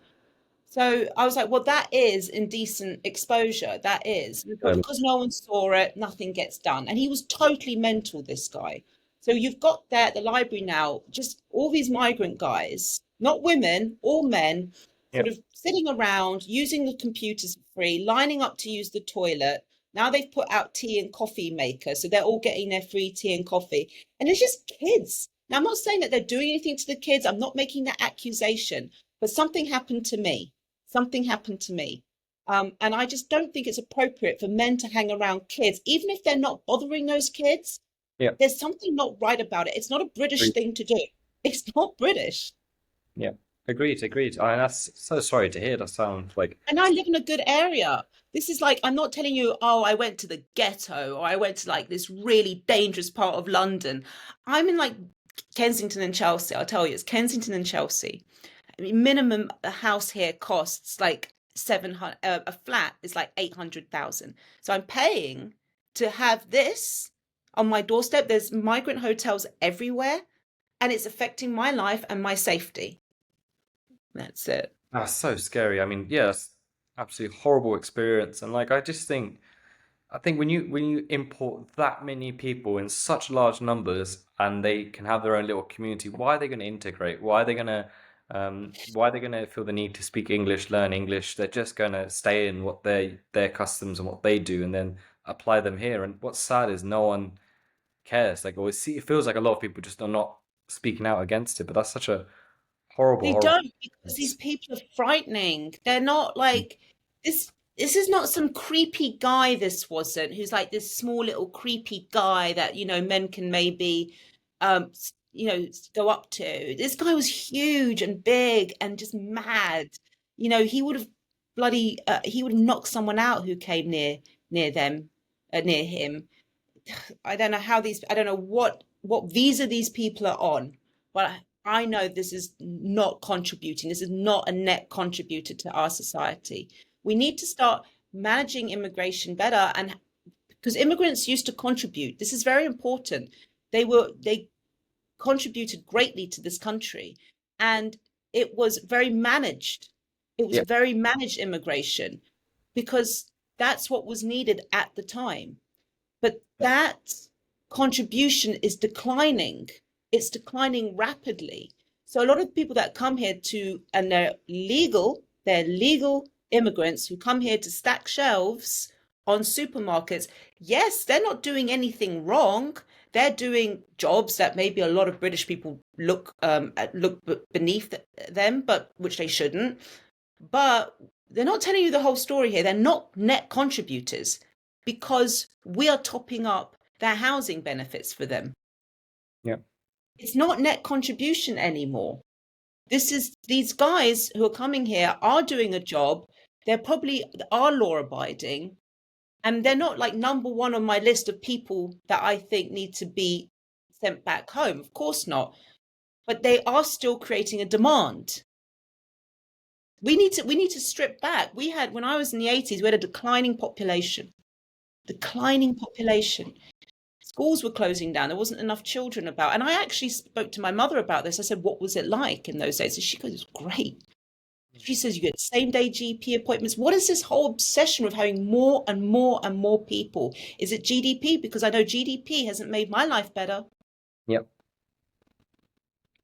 So I was like, well, that is indecent exposure. That is. But um, because no one saw it, nothing gets done. And he was totally mental, this guy. So you've got there at the library now, just all these migrant guys, not women, all men, yeah, sort of sitting around using the computers for free, lining up to use the toilet. Now they've put out tea and coffee makers, so they're all getting their free tea and coffee. And it's just kids. Now, I'm not saying that they're doing anything to the kids. I'm not making that accusation, but something happened to me. Something happened to me. And I just don't think it's appropriate for men to hang around kids, even if they're not bothering those kids. yeah. There's something not right about it. It's not a British Agreed. thing to do. It's not British. Yeah, agreed, agreed. That's so sorry to hear. That sounds like And I live in a good area. This is like, I'm not telling you, oh, I went to the ghetto or I went to like this really dangerous part of London. I'm in like Kensington and Chelsea. I'll tell you, it's Kensington and Chelsea. I mean, minimum a house here costs like 700, a flat is like 800,000. So I'm paying to have this on my doorstep. There's migrant hotels everywhere, and it's affecting my life and my safety. That's it. that's so scary. I mean, yeah, it's absolutely horrible experience. And like, I think when you import that many people in such large numbers and they can have their own little community, why are they going to integrate? Why are they gonna feel the need to speak English, learn English? They're just gonna stay in what their customs and what they do, and then apply them here. And what's sad is no one cares. Like, always see, it feels like a lot of people just are not speaking out against it. But that's such a horrible, They horrible don't, because these experience. people are frightening. They're not like this. This is not some creepy guy. This wasn't who's like this small little creepy guy that men can maybe go up to. This guy was huge and big and just mad. He would have he would have knocked someone out who came near them, near him. I don't know I don't know what visa these people are on, but I know this is not contributing. This is not a net contributor to our society. We need to start managing immigration better, and because immigrants used to contribute. This is very important. They contributed greatly to this country, and it was very managed. It was Yeah, very managed immigration because that's what was needed at the time. But yeah, that contribution is declining. It's declining rapidly. So a lot of people that come here and they're legal immigrants who come here to stack shelves on supermarkets. Yes, they're not doing anything wrong. they're doing jobs that maybe a lot of British people look beneath them, but which they shouldn't. But they're not telling you the whole story here. They're not net contributors because we are topping up their housing benefits for them. Yeah. It's not net contribution anymore. These guys who are coming here are doing a job. They're probably are law abiding, and they're not like number one on my list of people that I think need to be sent back home. Of course not. But they are still creating a demand. We need to strip back. We had, when I was in the 80s, we had a declining population. Declining population. Schools were closing down. There wasn't enough children about. And I actually spoke to my mother about this. I said, what was it like in those days? And she goes, it was great. She says you get same day GP appointments. What is this whole obsession with having more and more and more people? Is it GDP? Because I know GDP hasn't made my life better. Yep.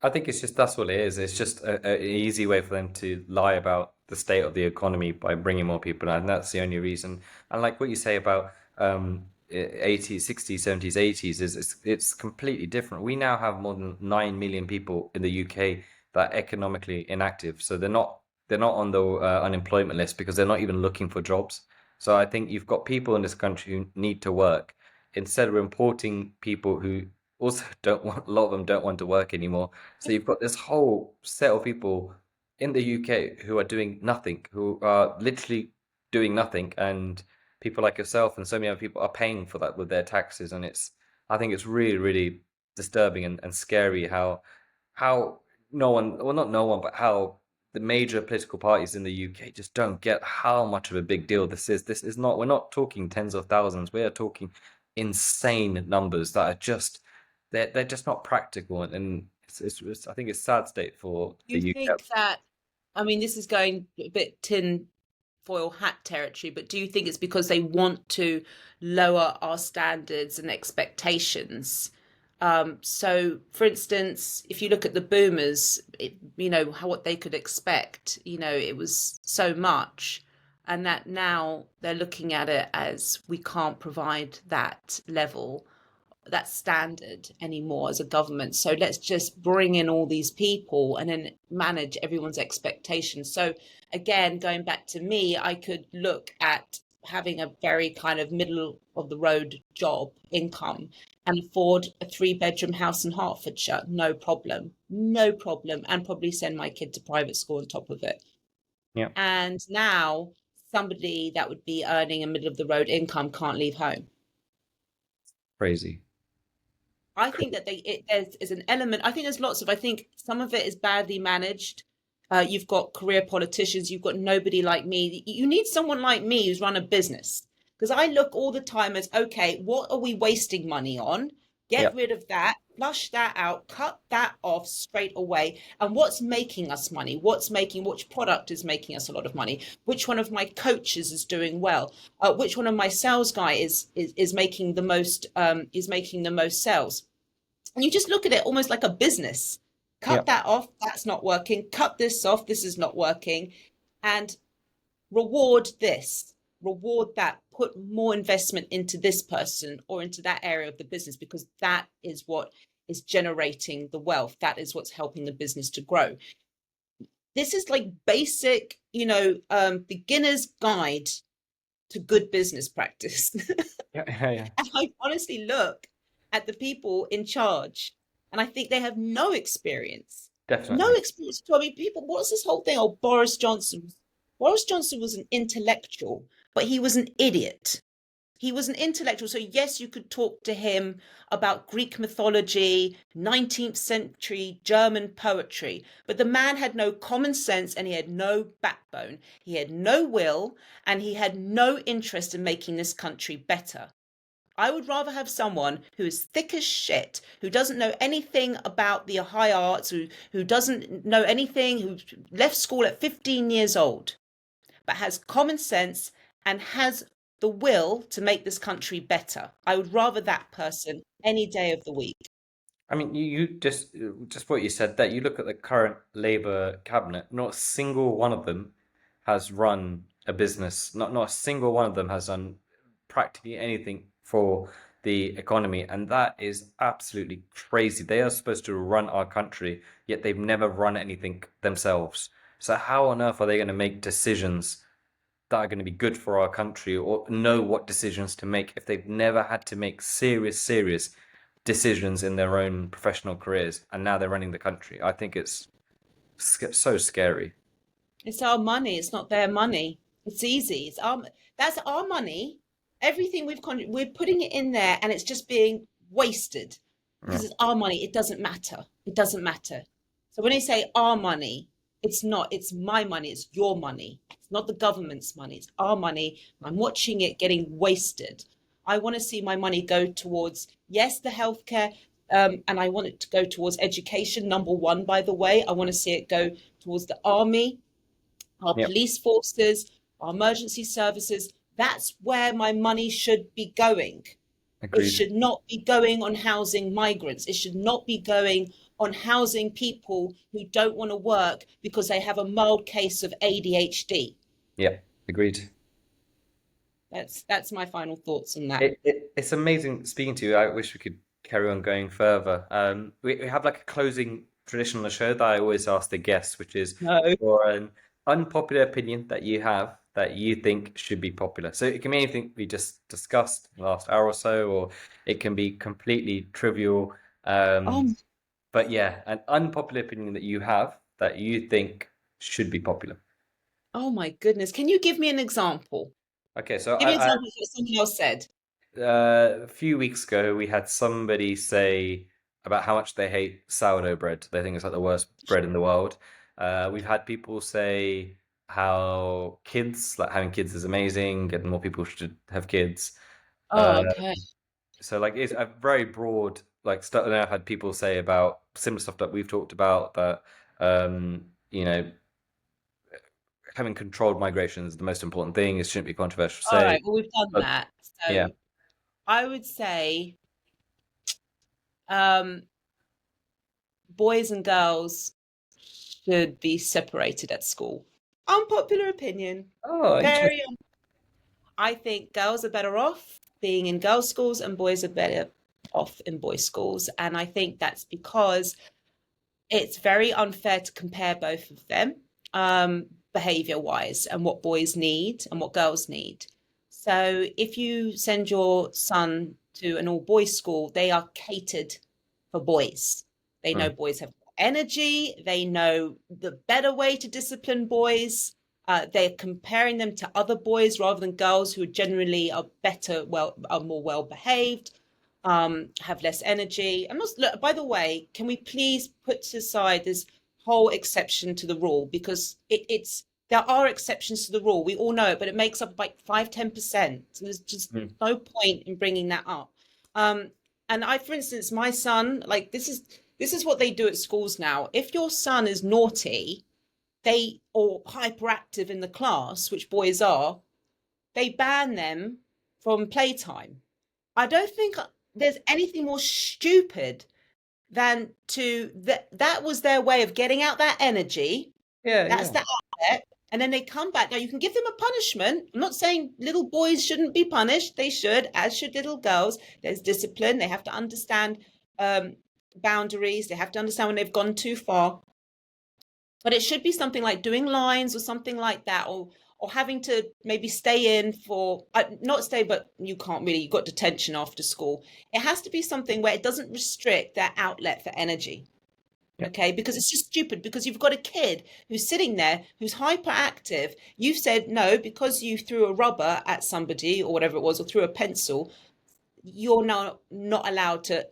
I think it's just that's what it is. It's just an easy way for them to lie about the state of the economy by bringing more people in, and that's the only reason. And like what you say about 80s, 60s, 70s, 80s is it's completely different. We now have more than 9 million people in the UK that are economically inactive, so they're not on the unemployment list because they're not even looking for jobs. So I think you've got people in this country who need to work instead of importing people who also don't want, a lot of them don't want to work anymore. So you've got this whole set of people in the UK who are doing nothing, who are literally doing nothing, and people like yourself and so many other people are paying for that with their taxes. And I think it's really, really disturbing and scary how no one, well, not no one, but how the major political parties in the UK just don't get how much of a big deal this is. This is not, we're not talking tens of thousands, we are talking insane numbers that are just they're just not practical, and I think it's a sad state for You the UK. think that, I mean, this is going a bit tin foil hat territory, but do you think it's because they want to lower our standards and expectations? So, for instance, if you look at the boomers, what they could expect, it was so much, and that now they're looking at it as we can't provide that level, that standard anymore as a government. So let's just bring in all these people and then manage everyone's expectations. So again, going back to me, I could look at having a very kind of middle of the road job income and afford a 3-bedroom house in Hertfordshire, no problem, no problem, and probably send my kid to private school on top of it. Yeah, And now somebody that would be earning a middle of the road income can't leave home. crazy. I think that there's an element. I think there's lots of. I think some of it is badly managed. You've got career politicians. You've got nobody like me. You need someone like me who's run a business, because I look all the time as, okay, what are we wasting money on? Yeah, Get rid of that, flush that out, cut that off straight away. And what's making us money? Which product is making us a lot of money? Which one of my coaches is doing well? Which one of my sales guy is making the most sales? And you just look at it almost like a business. yeah. Cut that off, that's not working. Cut this off, this is not working. And reward this, reward that, put more investment into this person or into that area of the business, because that is what is generating the wealth. That is what's helping the business to grow. This is like basic, beginner's guide to good business practice. Yeah, yeah, yeah. And I honestly look at the people in charge and I think they have no experience. No Definitely. experience. I mean, people, what's this whole thing? Oh, Boris Johnson. Boris Johnson was an intellectual, but he was an idiot. He was an intellectual. So, yes, you could talk to him about Greek mythology, 19th century German poetry, but the man had no common sense and he had no backbone. He had no will and he had no interest in making this country better. I would rather have someone who is thick as shit, who doesn't know anything about the high arts, who doesn't know anything, who left school at 15 years old, but has common sense and has the will to make this country better. I would rather that person any day of the week. I mean, you just what you said that you look at the current Labour cabinet, not a single one of them has run a business. Not a single one of them has done practically anything for the economy, and that is absolutely crazy. They are supposed to run our country, yet they've never run anything themselves. So how on earth are they going to make decisions that are going to be good for our country, or know what decisions to make if they've never had to make serious decisions in their own professional careers, and now they're running the country? I think it's so scary. It's our money. It's not their money. It's easy. That's our money. Everything we're putting it in there, and it's just being wasted Yeah, because it's our money. It doesn't matter. It doesn't matter. So when they say our money, it's not. It's my money. It's your money. It's not the government's money. It's our money. I'm watching it getting wasted. I want to see my money go towards, yes, the healthcare, and I want it to go towards education. Number one, by the way, I want to see it go towards the army, our yeah, police forces, our emergency services. That's where my money should be going. It agreed. should not be going on housing migrants. It should not be going on housing people who don't want to work because they have a mild case of ADHD. Yeah, agreed. That's my final thoughts on that. It's amazing speaking to you. I wish we could carry on going further. We have like a closing tradition on the show that I always ask the guests, which is No. for an unpopular opinion that you have that you think should be popular. So it can be anything we just discussed in the last hour or so, or it can be completely trivial. Um, Oh, but yeah, an unpopular opinion that you have that you think should be popular. oh my goodness. Can you give me an example? Okay, so Give me an example of what someone else said. a few weeks ago, we had somebody say about how much they hate sourdough bread. They think it's like the worst bread in the world. We've had people say how kids, like having kids is amazing and more people should have kids. Uh, Oh, okay. so like it's a very broad like stuff. And I've had people say about similar stuff that we've talked about that you know, having controlled migration is the most important thing. It shouldn't be controversial to All say. right. Well, we've done But that. yeah. So I would say um, boys and girls should be separated at school. Unpopular opinion. Oh, Very, interesting. I think girls are better off being in girls' schools and boys are better off in boys' schools. And I think that's because it's very unfair to compare both of them, behavior wise, and what boys need and what girls need. So if you send your son to an all boys school, they are catered for boys. They know Mm, boys have energy, they know the better way to discipline boys. They're comparing them to other boys rather than girls who generally are better, well, are more well behaved, have less energy. And also, look, by the way, can we please put aside this whole exception to the rule because it's there are exceptions to the rule. We all know it, but it makes up like 5-10%. So there's just mm. no point in bringing that up. Um, and I, for instance, my son, like this is what they do at schools now. If your son is naughty, they or hyperactive in the class, which boys are, they ban them from playtime. I don't think there's anything more stupid than that was their way of getting out that energy. Yeah, That's yeah. the outlet. And then they come back. Now you can give them a punishment. I'm not saying little boys shouldn't be punished. They should, as should little girls. There's discipline. They have to understand um, boundaries. They have to understand when they've gone too far. But it should be something like doing lines or something like that, or having to maybe stay in for not stay, but you can't really. You've got detention after school. It has to be something where it doesn't restrict their outlet for energy. Yeah. Okay, because it's just stupid because you've got a kid who's sitting there who's hyperactive. You've said no because you threw a rubber at somebody or whatever it was, or threw a pencil. You're now not allowed to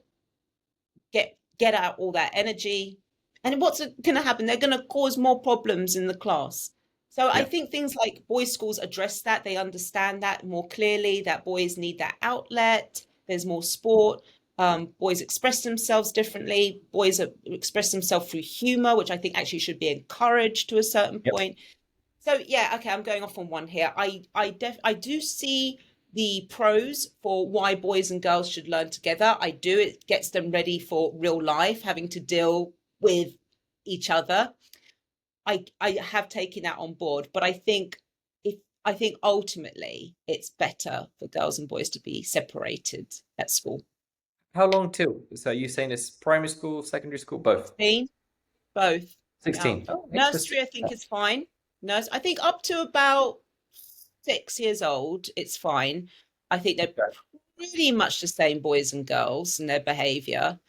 get out all that energy. And what's going to happen? They're going to cause more problems in the class. So I Yeah. think things like boys' schools address that. They understand that more clearly, that boys need that outlet. There's more sport. Boys express themselves differently. Boys express themselves through humor, which I think actually should be encouraged to a certain Yep. point. So yeah, okay, I'm going off on one here. I do see the pros for why boys and girls should learn together. I do. It gets them ready for real life, having to deal with each other. I have taken that on board, but I think if I think ultimately it's better for girls and boys to be separated at school. How long till? So are you saying it's primary school, secondary school, both? 16, both. Yeah. 16. Oh, interesting. Nursery, I think is fine. Nurse, I think up to about 6 years old, it's fine. I think they're Okay. pretty much the same, boys and girls, and their behavior.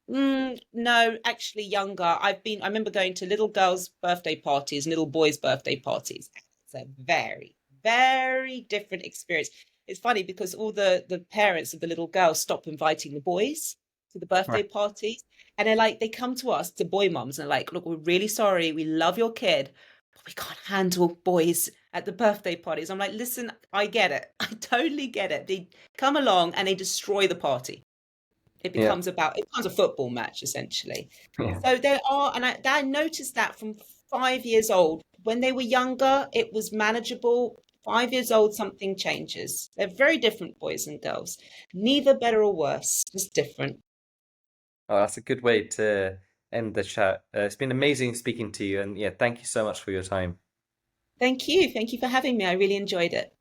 No, actually younger. I remember going to little girls' birthday parties and little boys' birthday parties. It's a very, very different experience. It's funny because all the parents of the little girls stop inviting the boys to the birthday Right. parties. And they're like, they come to us, to boy mums, and they're like, look, we're really sorry. We love your kid, but we can't handle boys at the birthday parties. I'm like, listen, I get it. I totally get it. They come along and they destroy the party. Yeah. It becomes a football match essentially. Yeah. So there are, and I noticed that from 5 years old. When they were younger, it was manageable. 5 years old, something changes. They're very different, boys and girls. Neither better or worse, just different. Oh, that's a good way to end the chat. It's been amazing speaking to you, and yeah, thank you so much for your time. Thank you. Thank you for having me. I really enjoyed it.